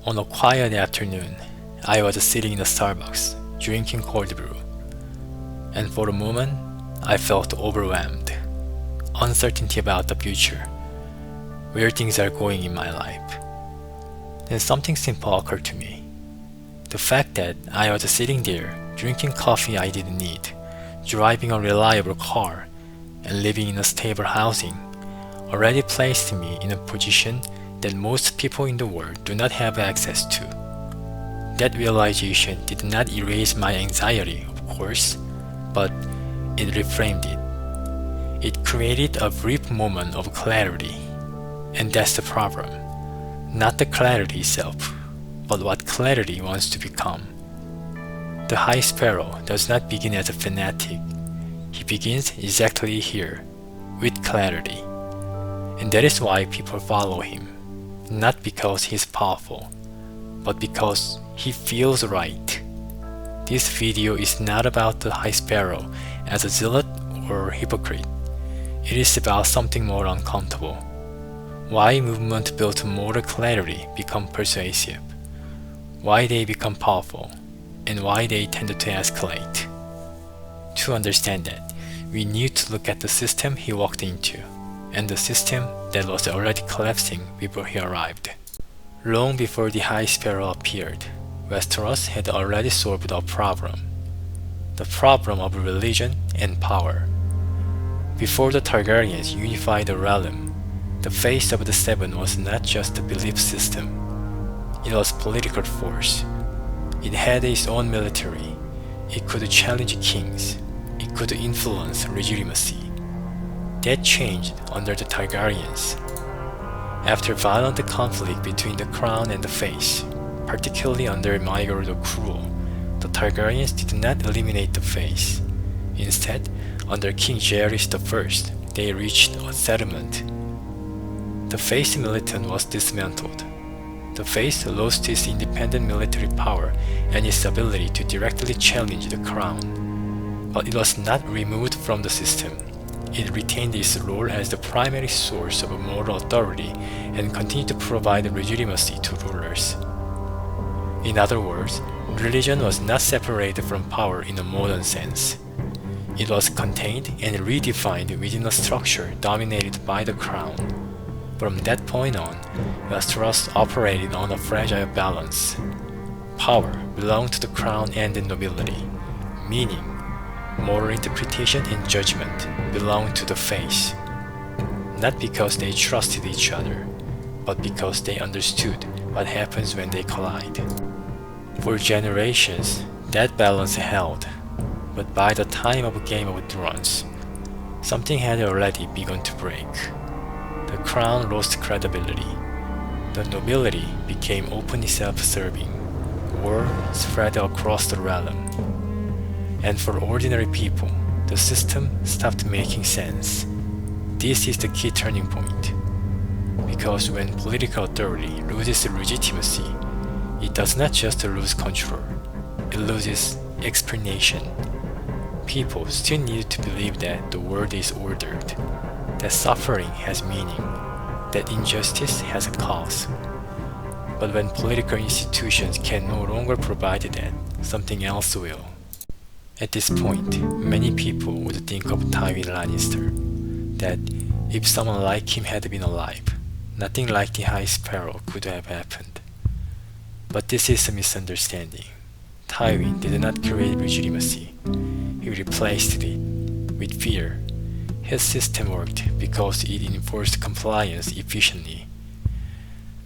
On a quiet afternoon, I was sitting in a Starbucks, drinking cold brew, and for a moment, I felt overwhelmed. Uncertainty about the future, where things are going in my life. Then something simple occurred to me. The fact that I was sitting there, drinking coffee I didn't need, driving a reliable car, and living in a stable housing, already placed me in a position that most people in the world do not have access to. That realization did not erase my anxiety, of course, but it reframed it. It created a brief moment of clarity. And that's the problem. Not the clarity itself, but what clarity wants to become. The High Sparrow does not begin as a fanatic. He begins exactly here, with clarity. And that is why people follow him. Not because he's powerful, but because he feels right. This video is not about the High Sparrow as a zealot or hypocrite. It is about something more uncomfortable. Why movement built moral clarity become persuasive, why they become powerful, and why they tend to escalate. To understand that, we need to look at the system he walked into, and the system that was already collapsing before he arrived. Long before the High Sparrow appeared, Westeros had already solved a problem. The problem of religion and power. Before the Targaryens unified the realm, the face of the Seven was not just a belief system. It was political force. It had its own military. It could challenge kings. It could influence legitimacy. That changed under the Targaryens. After violent conflict between the crown and the face, particularly under Maegor the Cruel, the Targaryens did not eliminate the face. Instead, under King Jaehaerys I, they reached a settlement. The face militant was dismantled. The face lost its independent military power and its ability to directly challenge the crown. But it was not removed from the system. It retained its role as the primary source of moral authority and continued to provide legitimacy to rulers. In other words, religion was not separated from power in a modern sense. It was contained and redefined within a structure dominated by the crown. From that point on, Westeros operated on a fragile balance. Power belonged to the crown and the nobility, meaning moral interpretation and judgment belonged to the face. Not because they trusted each other, but because they understood what happens when they collide. For generations, that balance held, but by the time of Game of Thrones, something had already begun to break. The crown lost credibility. The nobility became openly self-serving. War spread across the realm. And for ordinary people, the system stopped making sense. This is the key turning point. Because when political authority loses legitimacy, it does not just lose control, it loses explanation. People still need to believe that the world is ordered, that suffering has meaning, that injustice has a cause. But when political institutions can no longer provide that, something else will. At this point, many people would think of Tywin Lannister, that if someone like him had been alive, nothing like the High Sparrow could have happened. But this is a misunderstanding. Tywin did not create legitimacy. He replaced it with fear. His system worked because it enforced compliance efficiently.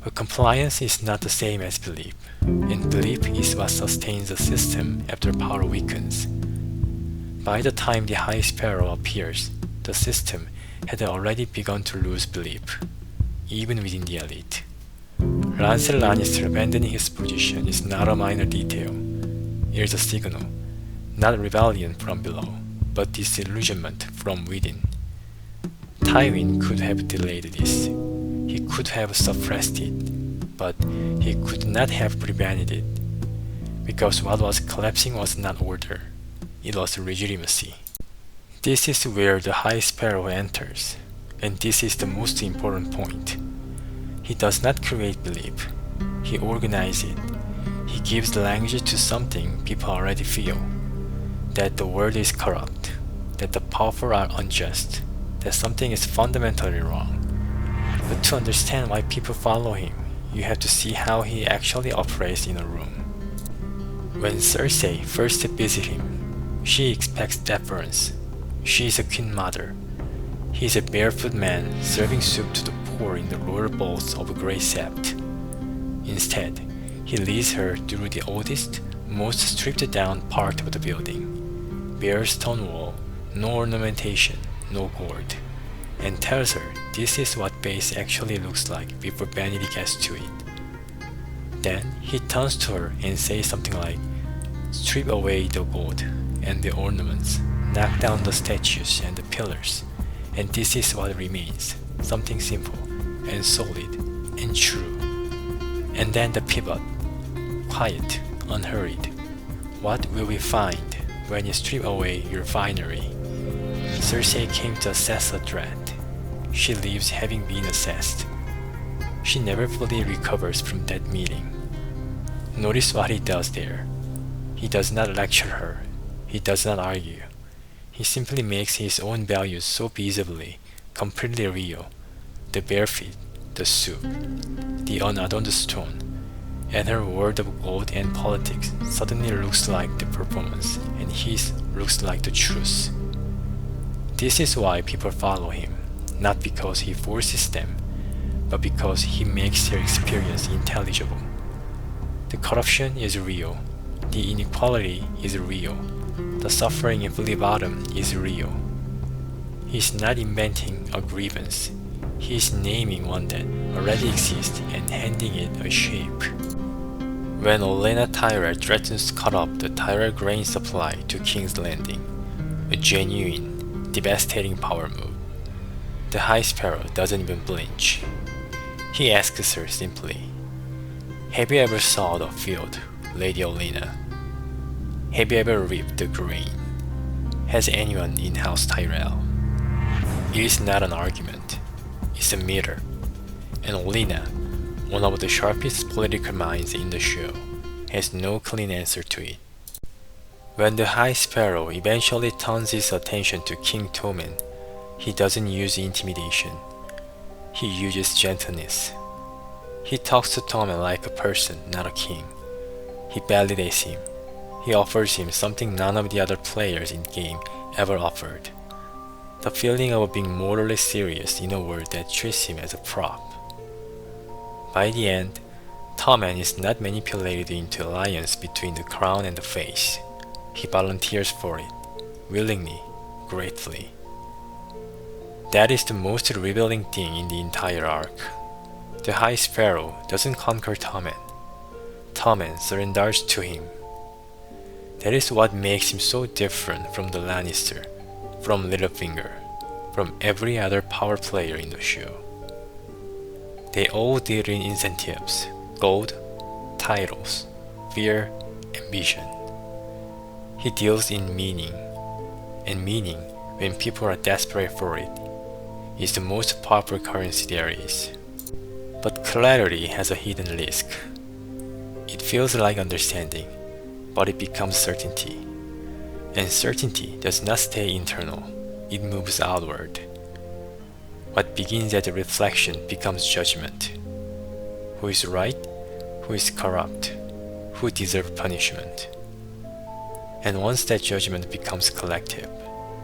But compliance is not the same as belief, and belief is what sustains the system after power weakens. By the time the High Sparrow appears, the system had already begun to lose belief, even within the elite. Lancel Lannister abandoning his position is not a minor detail. It is a signal, not rebellion from below, but disillusionment from within. Tywin could have delayed this. He could have suppressed it, but he could not have prevented it, because what was collapsing was not order, it was legitimacy. This is where the High Sparrow enters, and this is the most important point. He does not create belief, He organizes it. He gives language to something people already feel. That the world is corrupt, that the powerful are unjust, that something is fundamentally wrong. But to understand why people follow him, you have to see how he actually operates in a room. When Cersei first visits him, she expects deference. She is a queen mother. He is a barefoot man serving soup to the poor in the royal bowls of a great sept. Instead, he leads her through the oldest, most stripped down part of the building. Bare stone wall, no ornamentation, no gold, and tells her this is what base actually looks like before vanity gets to it. Then he turns to her and says something like, "Strip away the gold and the ornaments, knock down the statues and the pillars, and this is what remains, something simple and solid and true." And then the pivot, quiet, unhurried. What will we find when you strip away your finery? Cersei came to assess a threat. She leaves having been assessed. She never fully recovers from that meeting. Notice what he does there. He does not lecture her. He does not argue. He simply makes his own values so visibly, completely real. The bare feet, the soup, the unadorned stone, and her world of gold and politics suddenly looks like the performance, and his looks like the truth. This is why people follow him, not because he forces them, but because he makes their experience intelligible. The corruption is real, the inequality is real, the suffering in Flea Bottom is real. He is not inventing a grievance, he is naming one that already exists and handing it a shape. When Olenna Tyrell threatens to cut off the Tyrell grain supply to King's Landing, a genuine, devastating power move, the High Sparrow doesn't even flinch. He asks her simply, "Have you ever sowed a field, Lady Olenna? Have you ever reaped the grain? Has anyone in House Tyrell?" It is not an argument, it's a meter, and Olenna, one of the sharpest political minds in the show, has no clean answer to it. When the High Sparrow eventually turns his attention to King Tommen, he doesn't use intimidation. He uses gentleness. He talks to Tommen like a person, not a king. He validates him. He offers him something none of the other players in the game ever offered. The feeling of being morally serious in a world that treats him as a prop. By the end, Tommen is not manipulated into alliance between the crown and the face. He volunteers for it, willingly, gratefully. That is the most revealing thing in the entire arc. The High Sparrow doesn't conquer Tommen. Tommen surrenders to him. That is what makes him so different from the Lannister, from Littlefinger, from every other power player in the show. They all deal in incentives, gold, titles, fear, ambition. He deals in meaning, and meaning, when people are desperate for it, is the most powerful currency there is. But clarity has a hidden risk. It feels like understanding, but it becomes certainty. And certainty does not stay internal, it moves outward. What begins as a reflection becomes judgment. Who is right? Who is corrupt? Who deserves punishment? And once that judgment becomes collective,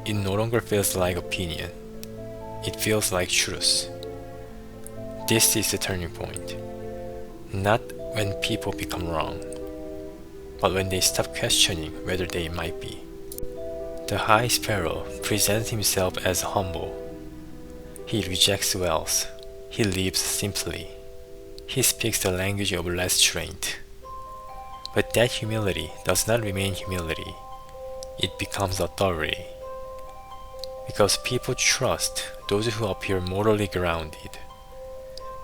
it no longer feels like opinion. It feels like truth. This is the turning point. Not when people become wrong, but when they stop questioning whether they might be. The High Sparrow presents himself as humble. He rejects wealth. He lives simply. He speaks the language of restraint. But that humility does not remain humility. It becomes authority. Because people trust those who appear morally grounded.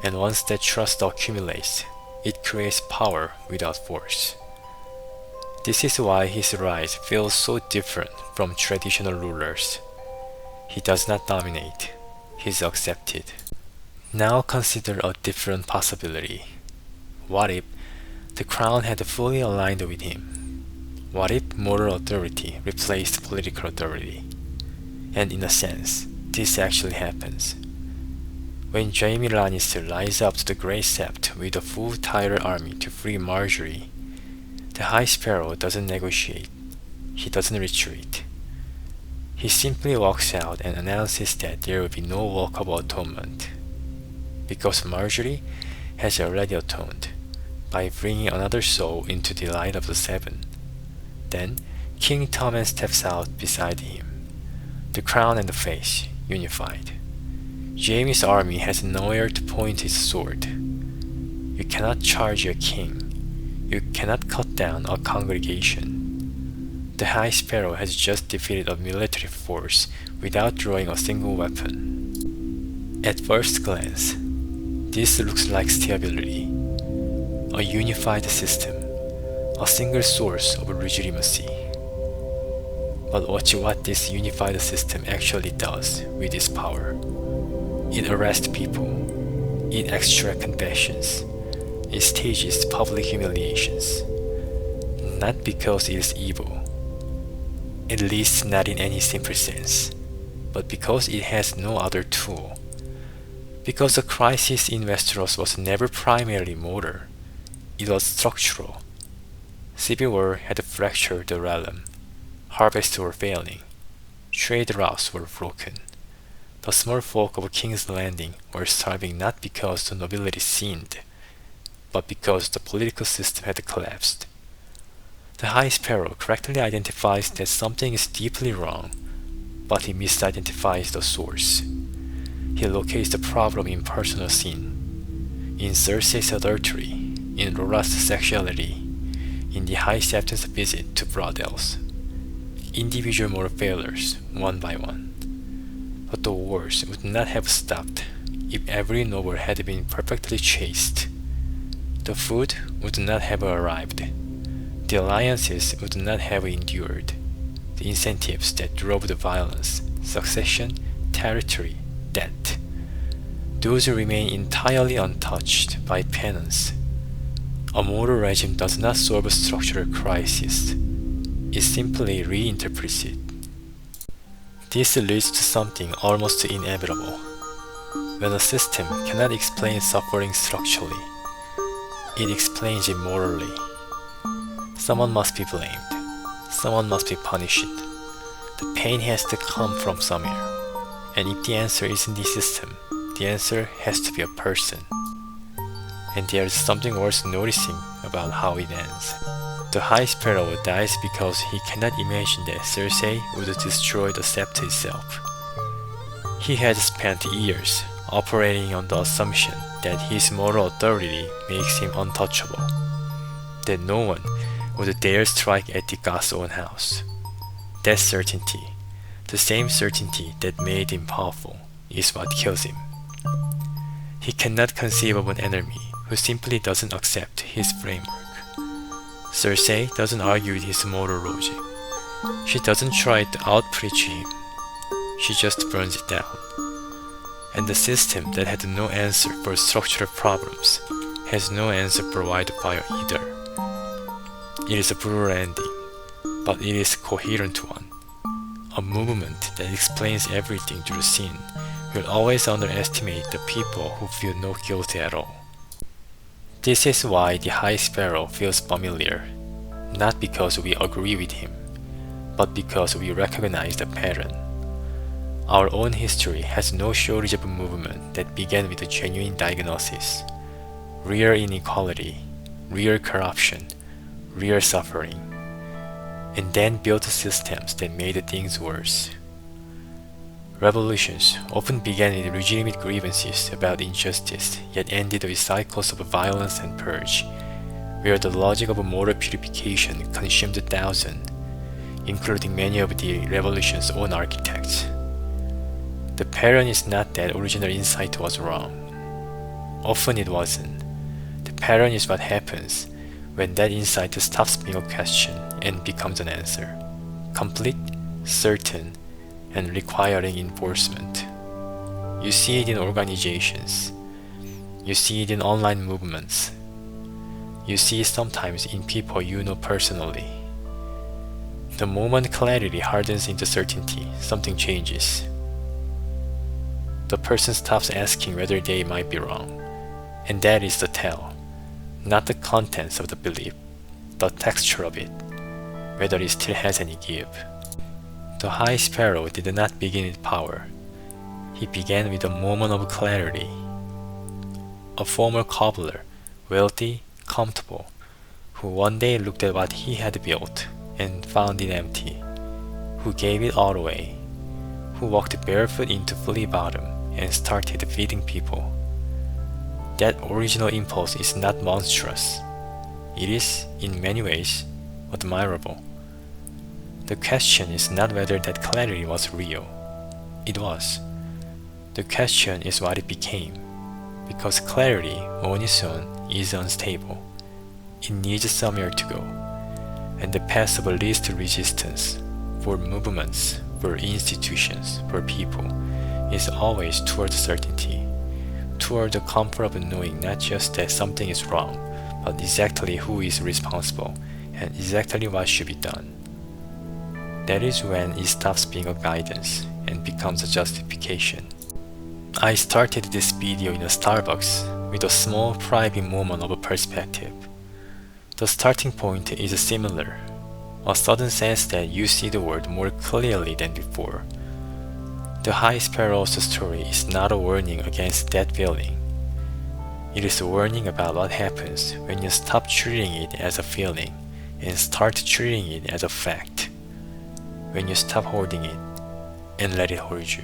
And once that trust accumulates, it creates power without force. This is why his rise feels so different from traditional rulers. He does not dominate. He is accepted. Now consider a different possibility. What if the crown had fully aligned with him? What if moral authority replaced political authority? And in a sense, this actually happens. When Jaime Lannister rises up to the Grey Sept with a full Tyrell army to free Marjorie, the High Sparrow doesn't negotiate. He doesn't retreat. He simply walks out and announces that there will be no work of atonement, because Marjorie has already atoned by bringing another soul into the light of the Seven. Then King Tommen steps out beside him, the crown and the face unified. Jaime's army has nowhere to point its sword. You cannot charge your king. You cannot cut down a congregation. The High Sparrow has just defeated a military force without drawing a single weapon. At first glance, this looks like stability, a unified system, a single source of legitimacy. But watch what this unified system actually does with its power. It arrests people, it extracts confessions, it stages public humiliations. Not because it is evil, at least not in any simple sense, but because it has no other tool. Because the crisis in Westeros was never primarily moral, it was structural. Civil war had fractured the realm, harvests were failing, trade routes were broken. The small folk of King's Landing were starving not because the nobility sinned, but because the political system had collapsed. The High Sparrow correctly identifies that something is deeply wrong, but he misidentifies the source. He locates the problem in personal sin, in Cersei's adultery, in Rora's sexuality, in the High Septon's visit to brothels. Individual moral failures, one by one. But the wars would not have stopped if every noble had been perfectly chaste. The food would not have arrived. The alliances would not have endured. The incentives that drove the violence, succession, territory, death, those remain entirely untouched by penance. A moral regime does not solve a structural crisis. It simply reinterprets it. This leads to something almost inevitable. When a system cannot explain suffering structurally, it explains it morally. Someone must be blamed. Someone must be punished. The pain has to come from somewhere. And if the answer isn't the system, the answer has to be a person. And there is something worth noticing about how it ends. The High Sparrow dies because he cannot imagine that Cersei would destroy the Sept itself. He had spent years operating on the assumption that his moral authority makes him untouchable, that no one would dare strike at the god's own house. That certainty, the same certainty that made him powerful, is what kills him. He cannot conceive of an enemy who simply doesn't accept his framework. Cersei doesn't argue with his moral logic. She doesn't try to out-preach him. She just burns it down. And the system that had no answer for structural problems has no answer provided by her either. It is a brutal ending, but it is a coherent one. A movement that explains everything through sin will always underestimate the people who feel no guilt at all. This is why the High Sparrow feels familiar, not because we agree with him, but because we recognize the pattern. Our own history has no shortage of a movement that began with a genuine diagnosis, real inequality, real corruption, real suffering, and then built systems that made things worse. Revolutions often began with legitimate grievances about injustice, yet ended with cycles of violence and purge, where the logic of moral purification consumed thousands, including many of the revolution's own architects. The pattern is not that original insight was wrong. Often it wasn't. The pattern is what happens when that insight stops being a question and becomes an answer, complete, certain, and requiring enforcement. You see it in organizations. You see it in online movements. you see sometimes in people you know personally. The moment clarity hardens into certainty, something changes. The person stops asking whether they might be wrong, and that is the tell. Not the contents of the belief, the texture of it, whether it still has any give. The High Sparrow did not begin with power. He began with a moment of clarity. A former cobbler, wealthy, comfortable, who one day looked at what he had built and found it empty, who gave it all away, who walked barefoot into Flea Bottom and started feeding people. That original impulse is not monstrous. It is, in many ways, admirable. The question is not whether that clarity was real. It was. The question is what it became, because clarity on its own is unstable. It needs somewhere to go, and the path of least resistance for movements, for institutions, for people is always toward certainty, toward the comfort of knowing not just that something is wrong, but exactly who is responsible and exactly what should be done. That is when it stops being a guidance and becomes a justification. I started this video in a Starbucks with a small private moment of perspective. The starting point is similar, a sudden sense that you see the world more clearly than before. The High Sparrow's story is not a warning against that feeling. It is a warning about what happens when you stop treating it as a feeling and start treating it as a fact. When you stop holding it and let it hold you.